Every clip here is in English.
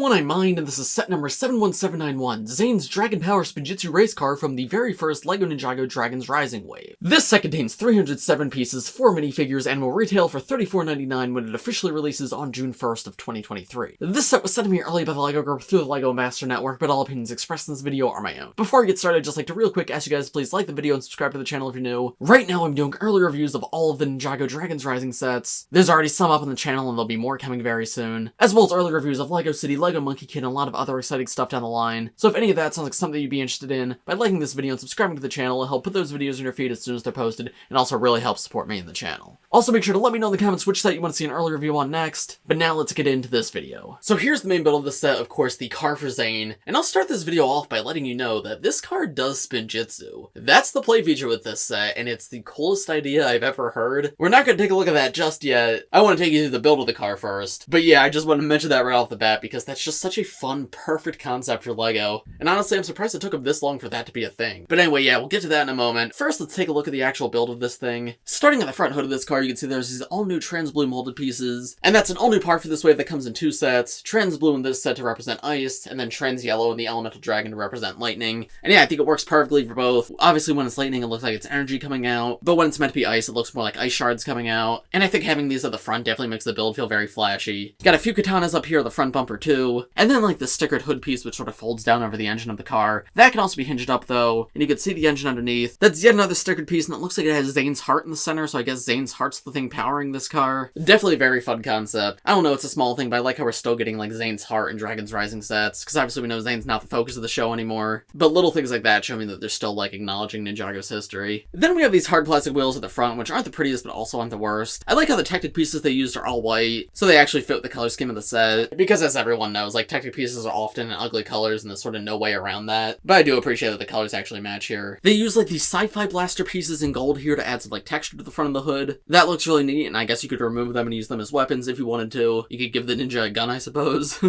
everyone, I'm Mind, and this is set number 71791, Zane's Dragon Power Spinjitzu race car from the very first LEGO Ninjago Dragons Rising wave. This set contains 307 pieces, 4 minifigures, and will retail for $34.99 when it officially releases on June 1st of 2023. This set was sent to me early by the LEGO group through the LEGO Master Network, but all opinions expressed in this video are my own. Before I get started, I'd just like to real quick ask you guys to please like the video and subscribe to the channel if you're new. Right now I'm doing early reviews of all of the Ninjago Dragons Rising sets. There's already some up on the channel and there'll be more coming very soon, as well as early reviews of LEGO City, LEGO Monkey Kid, and a lot of other exciting stuff down the line. So if any of that sounds like something you'd be interested in, by liking this video and subscribing to the channel, it'll help put those videos in your feed as soon as they're posted, and also really help support me and the channel. Also make sure to let me know in the comments which set you want to see an early review on next, but now let's get into this video. So here's the main build of the set, of course, the car for Zane, and I'll start this video off by letting you know that this car does Spinjitzu. That's the play feature with this set, and it's the coolest idea I've ever heard. We're not going to take a look at that just yet. I want to take you through the build of the car first. But yeah, I just want to mention that right off the bat because that's just such a fun, perfect concept for LEGO. And honestly, I'm surprised it took them this long for that to be a thing. But anyway, yeah, we'll get to that in a moment. First, let's take a look at the actual build of this thing. Starting at the front hood of this car, you can see there's these all-new trans blue molded pieces. And that's an all-new part for this wave that comes in two sets. Trans blue in this set to represent ice, and then trans yellow in the elemental dragon to represent lightning. And yeah, I think it works perfectly for both. Obviously, when it's lightning, it looks like it's energy coming out. But when it's meant to be ice, it looks more like ice shards coming out. And I think having these at the front definitely makes the build feel very flashy. Got a few katanas up here at the front bumper too. And then like the stickered hood piece which sort of folds down over the engine of the car. That can also be hinged up though, and you can see the engine underneath. That's yet another stickered piece, and it looks like it has Zane's heart in the center, so I guess Zane's heart's the thing powering this car. Definitely a very fun concept. I don't know, it's a small thing, but I like how we're still getting like Zane's heart in Dragons Rising sets, because obviously we know Zane's not the focus of the show anymore. But little things like that show me that they're still like acknowledging Ninjago's history. Then we have these hard plastic wheels at the front, which aren't the prettiest but also aren't the worst. I like how the Tactic pieces they used are all white, so they actually fit the color scheme of the set, because as everyone knows, like Tactic pieces are often in ugly colors and there's sort of no way around that. But I do appreciate that the colors actually match here. They use like these sci-fi blaster pieces in gold here to add some like texture to the front of the hood. That looks really neat, and I guess you could remove them and use them as weapons if you wanted to. You could give the ninja a gun, I suppose.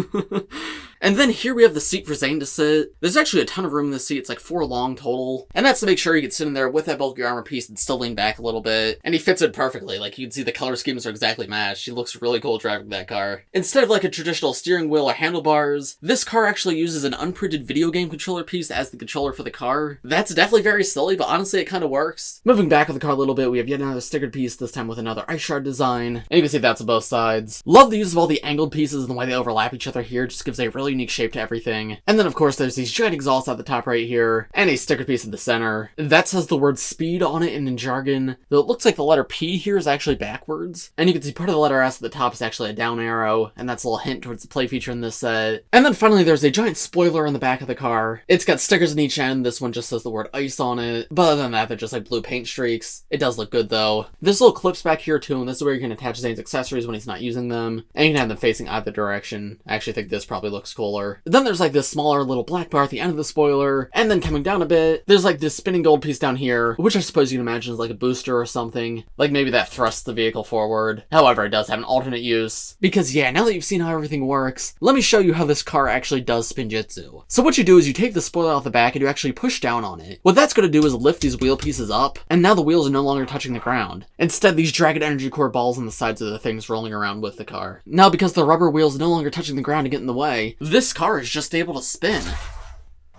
And then here we have the seat for Zane to sit. There's actually a ton of room in this seat. It's like 4 long total. And that's to make sure he can sit in there with that bulky armor piece and still lean back a little bit. And he fits it perfectly. Like you can see the color schemes are exactly matched. He looks really cool driving that car. Instead of like a traditional steering wheel or handlebars, this car actually uses an unprinted video game controller piece as the controller for the car. That's definitely very silly, but honestly it kind of works. Moving back of the car a little bit, we have yet another stickered piece, this time with another ice shard design. And you can see that's on both sides. Love the use of all the angled pieces and the way they overlap each other here. It just gives a really unique shape to everything. And then of course there's these giant exhausts at the top right here, and a sticker piece in the center. That says the word speed on it in Ninjago, though it looks like the letter P here is actually backwards. And you can see part of the letter S at the top is actually a down arrow, and that's a little hint towards the play feature in this set. And then finally there's a giant spoiler on the back of the car. It's got stickers on each end. This one just says the word ice on it, but other than that they're just like blue paint streaks. It does look good though. There's little clips back here too, and this is where you can attach Zane's accessories when he's not using them, and you can have them facing either direction. I actually think this probably looks cooler. Then there's like this smaller little black bar at the end of the spoiler, and then coming down a bit, there's like this spinning gold piece down here, which I suppose you can imagine is like a booster or something. Like maybe that thrusts the vehicle forward. However, it does have an alternate use. Because yeah, now that you've seen how everything works, let me show you how this car actually does Spinjitzu. So what you do is you take the spoiler off the back and you actually push down on it. What that's going to do is lift these wheel pieces up, and now the wheels are no longer touching the ground. Instead, these Dragon Energy Core balls on the sides of the things rolling around with the car. Now, because the rubber wheels are no longer touching the ground to get in the way, this car is just able to spin.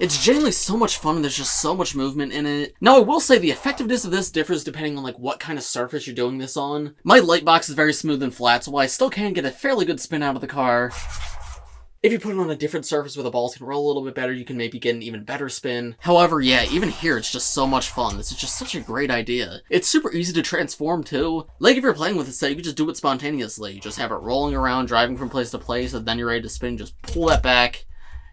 It's genuinely so much fun, and there's just so much movement in it. Now, I will say the effectiveness of this differs depending on like what kind of surface you're doing this on. My light box is very smooth and flat, so I still can get a fairly good spin out of the car. If you put it on a different surface where the balls can roll a little bit better, you can maybe get an even better spin. However, yeah, even here, it's just so much fun. This is just such a great idea. It's super easy to transform, too. Like, if you're playing with it, say, you can just do it spontaneously. You just have it rolling around, driving from place to place, and then you're ready to spin. Just pull that back,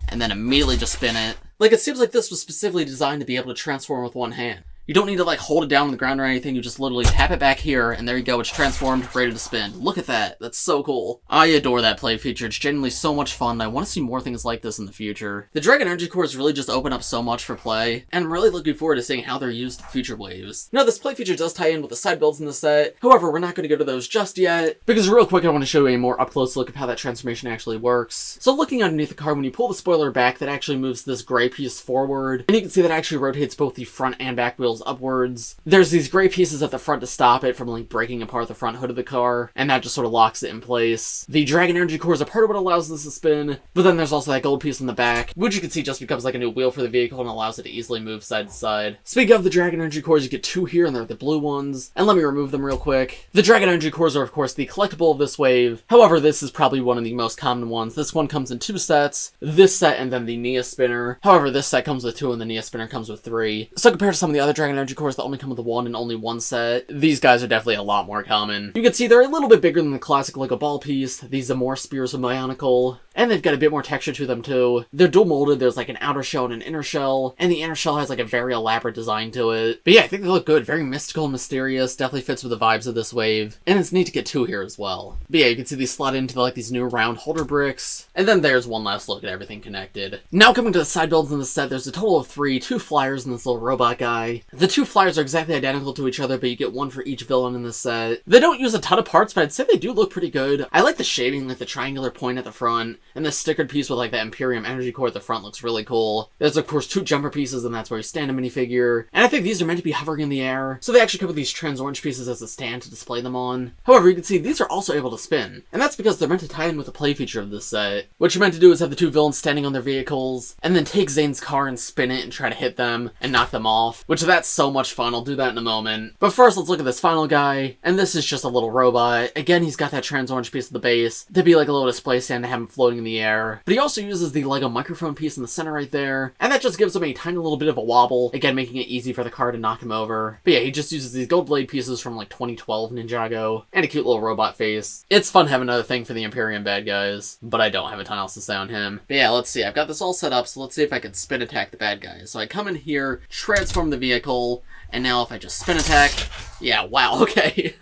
and then immediately just spin it. Like, it seems like this was specifically designed to be able to transform with one hand. You don't need to like hold it down on the ground or anything, you just literally tap it back here, and there you go, it's transformed, ready to spin. Look at that, that's so cool. I adore that play feature, it's genuinely so much fun, and I want to see more things like this in the future. The Dragon Energy Cores really just open up so much for play, and I'm really looking forward to seeing how they're used in future waves. Now this play feature does tie in with the side builds in the set, however we're not going to go to those just yet, because real quick I want to show you a more up-close look of how that transformation actually works. So looking underneath the car, when you pull the spoiler back, that actually moves this gray piece forward, and you can see that actually rotates both the front and back wheels goes upwards. There's these gray pieces at the front to stop it from like breaking apart the front hood of the car, and that just sort of locks it in place. The Dragon Energy Core is a part of what allows this to spin, but then there's also that gold piece in the back, which you can see just becomes like a new wheel for the vehicle and allows it to easily move side to side. Speaking of the Dragon Energy Cores, you get two here, and they're the blue ones, and let me remove them real quick. The Dragon Energy Cores are of course the collectible of this wave, however this is probably one of the most common ones. This one comes in two sets, this set and then the Nia Spinner. However, this set comes with two and the Nia Spinner comes with three. So compared to some of the other Dragon Energy Cores that only come with one and only one set, these guys are definitely a lot more common. You can see they're a little bit bigger than the classic LEGO ball piece. These are more Spears of Bionicle, and they've got a bit more texture to them too. They're dual molded, there's like an outer shell and an inner shell, and the inner shell has like a very elaborate design to it. But yeah, I think they look good, very mystical and mysterious, definitely fits with the vibes of this wave, and it's neat to get two here as well. But yeah, you can see these slot into like these new round holder bricks, and then there's one last look at everything connected. Now coming to the side builds in the set, there's a total of three, two flyers and this little robot guy. The two flyers are exactly identical to each other, but you get one for each villain in this set. They don't use a ton of parts, but I'd say they do look pretty good. I like the shading, like the triangular point at the front, and the stickered piece with like the Imperium Energy Core at the front looks really cool. There's of course two jumper pieces, and that's where you stand a minifigure, and I think these are meant to be hovering in the air, so they actually come with these trans orange pieces as a stand to display them on. However, you can see these are also able to spin, and that's because they're meant to tie in with the play feature of this set. What you're meant to do is have the two villains standing on their vehicles, and then take Zane's car and spin it and try to hit them and knock them off, which that's so much fun. I'll do that in a moment. But first, let's look at this final guy, and this is just a little robot. Again, he's got that trans orange piece at the base to be like a little display stand to have him floating in the air, but he also uses the LEGO microphone piece in the center right there, and that just gives him a tiny little bit of a wobble, again making it easy for the car to knock him over. But yeah, he just uses these gold blade pieces from like 2012 Ninjago, and a cute little robot face. It's fun having another thing for the Imperium bad guys, but I don't have a ton else to say on him. But yeah, let's see, I've got this all set up, so let's see if I can spin attack the bad guys. So I come in here, transform the vehicle, and now if I just spin attack, yeah, wow, okay.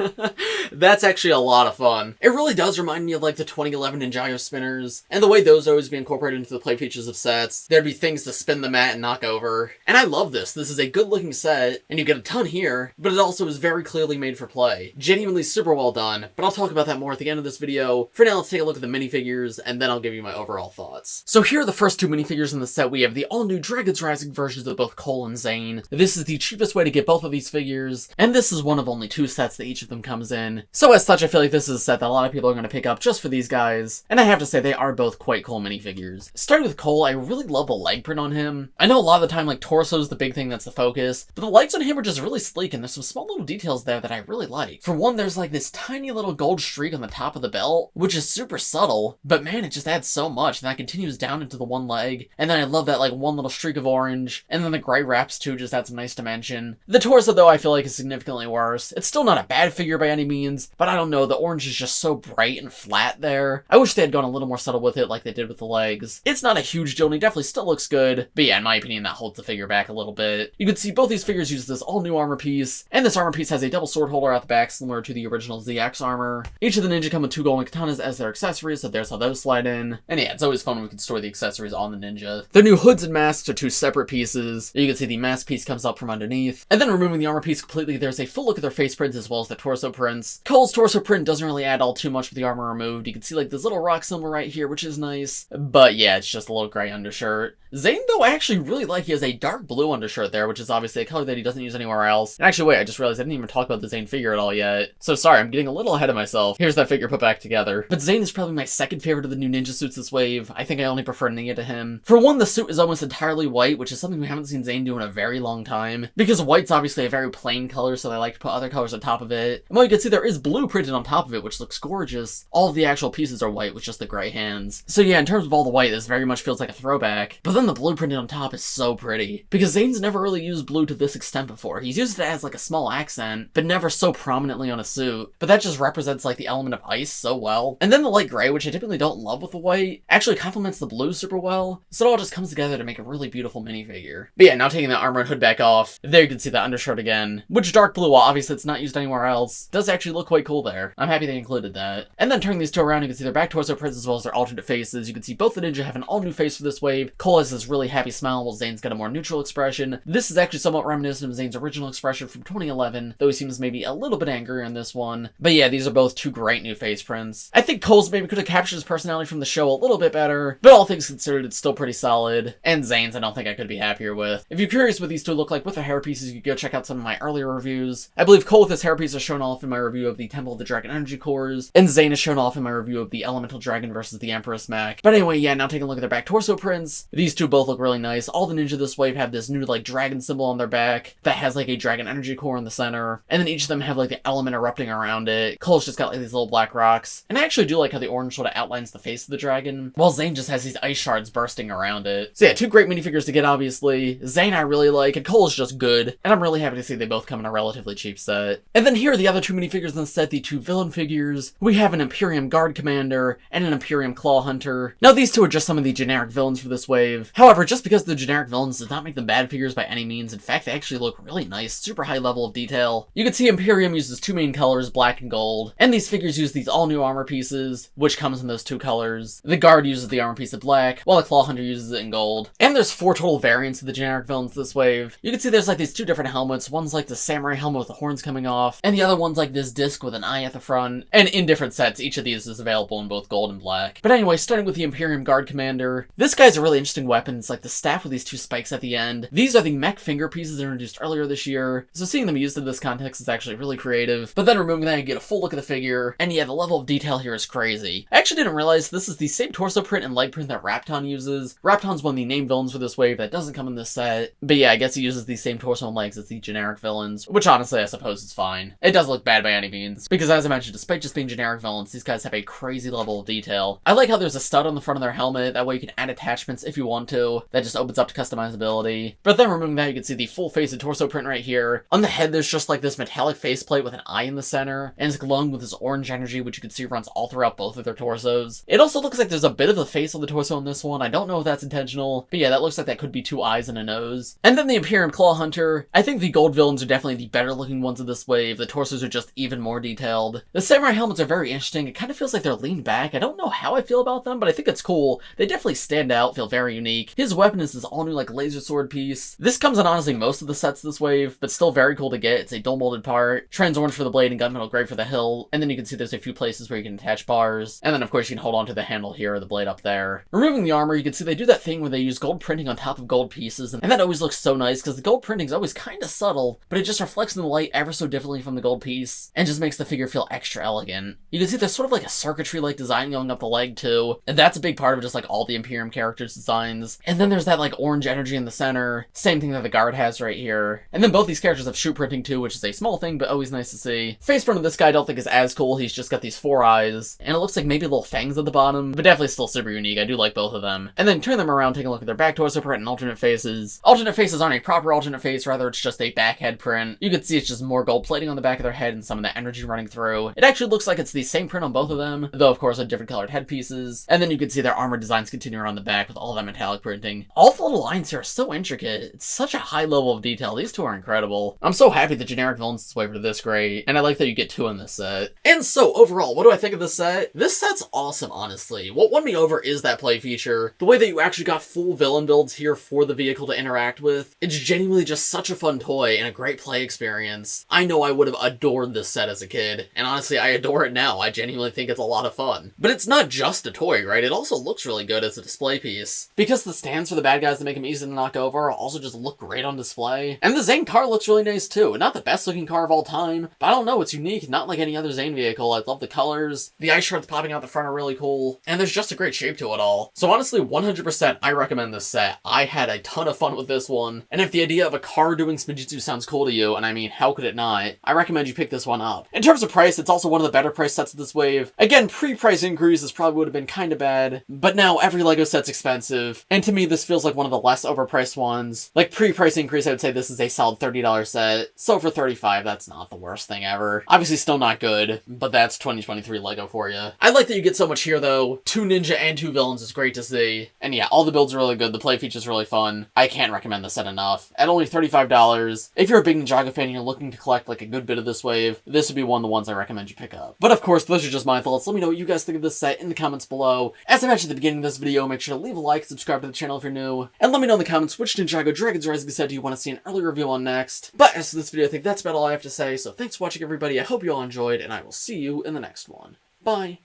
That's actually a lot of fun. It really does remind me of like the 2011 Ninjago spinners, and the way those always be incorporated into the play features of sets. There'd be things to spin them at and knock over. And I love this. This is a good looking set, and you get a ton here, but it also is very clearly made for play. Genuinely super well done, but I'll talk about that more at the end of this video. For now, let's take a look at the minifigures, and then I'll give you my overall thoughts. So here are the first two minifigures in the set. We have the all-new Dragons Rising versions of both Cole and Zane. This is the cheapest way to get both of these figures, and this is one of only two sets that each of them comes in. So as such, I feel like this is a set that a lot of people are going to pick up just for these guys, and I have to say they are both quite cool minifigures. Starting with Cole, I really love the leg print on him. I know a lot of the time like torso is the big thing that's the focus, but the legs on him are just really sleek, and there's some small little details there that I really like. For one, there's like this tiny little gold streak on the top of the belt, which is super subtle, but man, it just adds so much, and that continues down into the one leg, and then I love that like one little streak of orange, and then the gray wraps too just add some nice dimension. The torso though I feel like is significantly worse. It's still not a bad figure by any means, but I don't know, the orange is just so bright and flat there. I wish they had gone a little more subtle with it like they did with the legs. It's not a huge deal, and he definitely still looks good, but yeah, in my opinion, that holds the figure back a little bit. You can see both these figures use this all-new armor piece, and this armor piece has a double sword holder at the back similar to the original ZX armor. Each of the ninja come with two golden katanas as their accessories, so there's how those slide in. And yeah, it's always fun when we can store the accessories on the ninja. Their new hoods and masks are two separate pieces. You can see the mask piece comes up from underneath, and then removing the armor piece completely, there's a full look at their face prints as well as the torso prints. Cole's torso print doesn't really add all too much with the armor removed. You can see like this little rock symbol right here, which is nice, but yeah, it's just a little gray undershirt. Zane, though, I actually really like. He has a dark blue undershirt there, which is obviously a color that he doesn't use anywhere else. And actually, wait, I just realized I didn't even talk about the Zane figure at all yet. So sorry, I'm getting a little ahead of myself. Here's that figure put back together. But Zane is probably my second favorite of the new ninja suits this wave. I think I only prefer Nia to him. For one, the suit is almost entirely white, which is something we haven't seen Zane do in a very long time. Because white's obviously a very plain color, so they like to put other colors on top of it. And well, you can see there is blue printed on top of it, which looks gorgeous. All of the actual pieces are white with just the gray hands. So yeah, in terms of all the white, this very much feels like a throwback. But then the blue printed on top is so pretty, because Zane's never really used blue to this extent before. He's used it as like a small accent, but never so prominently on a suit. But that just represents like the element of ice so well. And then the light gray, which I typically don't love with the white, actually complements the blue super well. So it all just comes together to make a really beautiful minifigure. But yeah, now taking the armor and hood back off, there you can see the undershirt again, which dark blue, while obviously it's not used anywhere else, does actually look quite cool there. I'm happy they included that. And then turning these two around, you can see their back torso prints as well as their alternate faces. You can see both the ninja have an all new face for this wave. Cole has this really happy smile, while Zane's got a more neutral expression. This is actually somewhat reminiscent of Zane's original expression from 2011, though he seems maybe a little bit angrier in this one. But yeah, these are both two great new face prints. I think Cole's maybe could have captured his personality from the show a little bit better, but all things considered, it's still pretty solid. And Zane's I don't think I could be happier with. If you're curious what these two look like with the hair pieces, you could go check out some of my earlier reviews. I believe Cole with his hairpiece is shown off in my review of the Temple of the Dragon Energy Cores, and Zane is shown off in my review of the Elemental Dragon versus the Empress mech. But anyway, yeah, now taking a look at their back torso prints. These two both look really nice. All the ninja this wave have this new, like, dragon symbol on their back that has, like, a dragon energy core in the center, and then each of them have, like, the element erupting around it. Cole's just got, like, these little black rocks, and I actually do like how the orange sort of outlines the face of the dragon, while Zane just has these ice shards bursting around it. So yeah, two great minifigures to get, obviously. Zane I really like, and Cole is just good, and I'm really happy to see they both come in a relatively cheap set. And then here are the other two minifigures in the set, the two villain figures. We have an Imperium Guard Commander and an Imperium Claw Hunter. Now these two are just some of the generic villains for this wave. However, just because they're generic villains does not make them bad figures by any means. In fact, they actually look really nice, super high level of detail. You can see Imperium uses two main colors, black and gold, and these figures use these all new armor pieces, which comes in those two colors. The Guard uses the armor piece of black, while the Claw Hunter uses it in gold. And there's 4 total variants of the generic villains this wave. You can see there's like these 2 different helmets. One's like the samurai helmet with the horns coming off, and the other one's like this disc with an eye at the front. And in different sets, each of these is available in both gold and black. But anyway, starting with the Imperium Guard Commander. This guy's a really interesting weapon. It's like the staff with these 2 spikes at the end. These are the mech finger pieces introduced earlier this year, so seeing them used in this context is actually really creative. But then removing that, you get a full look at the figure, and yeah, the level of detail here is crazy. I actually didn't realize this is the same torso print and leg print that Rapton uses. Rapton's one of the named villains for this wave that doesn't come in this set, but yeah, I guess he uses the same torso and legs as the generic villains, which honestly I suppose is fine. It doesn't look bad by any means, because as I mentioned, despite just being generic villains, these guys have a crazy level of detail. I like how there's a stud on the front of their helmet, that way you can add attachments if you want to, that just opens up to customizability. But then removing that, you can see the full face and torso print right here. On the head, there's just like this metallic faceplate with an eye in the center, and it's glowing with this orange energy, which you can see runs all throughout both of their torsos. It also looks like there's a bit of the face on the torso in this one. I don't know if that's intentional, but yeah, that looks like that could be 2 eyes and a nose. And then the Imperium Claw Hunter. I think the gold villains are definitely the better looking ones of this wave. The torsos are just even more detailed. The samurai helmets are very interesting. It kind of feels like they're leaned back. I don't know how I feel about them, but I think it's cool. They definitely stand out, feel very unique. His weapon is this all new like laser sword piece. This comes in honestly most of the sets this wave, but still very cool to get. It's a dual molded part. Trans orange for the blade and gunmetal gray for the hilt. And then you can see there's a few places where you can attach bars. And then of course you can hold on to the handle here or the blade up there. Removing the armor, you can see they do that thing where they use gold printing on top of gold pieces, and that always looks so nice because the gold printing is always kind of subtle, but it just reflects in the light ever so differently from the gold piece, and just makes the figure feel extra elegant. You can see there's sort of like a circuitry-like design going up the leg too, and that's a big part of just like all the Imperium characters' designs. And then there's that like orange energy in the center, same thing that the Guard has right here. And then both these characters have shoe printing too, which is a small thing, but always nice to see. Face print of this guy I don't think is as cool. He's just got these 4 eyes, and it looks like maybe little fangs at the bottom, but definitely still super unique. I do like both of them. And then turn them around, take a look at their back torso print and alternate faces. Alternate faces aren't a proper alternate face, rather it's just a back head print. You can see it's just more gold plating on the back of their head and some of the energy running through. It actually looks like it's the same print on both of them, though of course with different colored headpieces. And then you can see their armor designs continue around the back with all that metallic printing. All the little lines here are so intricate. It's such a high level of detail. These two are incredible. I'm so happy the generic villains this wave are this great, and I like that you get 2 in this set. And so overall, what do I think of this set? This set's awesome, honestly. What won me over is that play feature. The way that you actually got full villain builds here for the vehicle to interact with. It's genuinely just such a fun toy and a great play experience. I know I would have adored this set as a kid, and honestly I adore it now. I genuinely think it's a lot of fun. But it's not just a toy, right? It also looks really good as a display piece. Because the stands for the bad guys that make them easy to knock over also just look great on display. And the Zane car looks really nice too. Not the best looking car of all time, but I don't know, it's unique, not like any other Zane vehicle. I love the colors. The ice shards popping out the front are really cool, and there's just a great shape to it all. So honestly, 100% I recommend this set. I had a ton of fun with this one, and if the idea of a car doing Spinjitzu sounds cool to you, and I mean, how could it not? I recommend you pick this one up. In terms of price, it's also one of the better price sets of this wave. Again, pre-price increase, this probably would have been kind of bad, but now every LEGO set's expensive, and to me this feels like one of the less overpriced ones. Like pre-price increase, I would say this is a solid $30 set, so for $35, that's not the worst thing ever. Obviously still not good, but that's 2023 LEGO for you. I like that you get so much here though. 2 ninja and 2 villains is great to see, and yeah, all the builds are really good, the play feature's really fun. I can't recommend this set enough. At only $35, if you're a big Ninjago fan and you're looking to collect like a good bit of this wave, this would be one of the ones I recommend you pick up. But of course, those are just my thoughts. Let me know what you guys think of this set in the comments below. As I mentioned at the beginning of this video, make sure to leave a like, subscribe to the channel if you're new, and let me know in the comments which Ninjago Dragons Rising set do you want to see an early review on next. But as for this video, I think that's about all I have to say, so thanks for watching everybody, I hope you all enjoyed, and I will see you in the next one. Bye!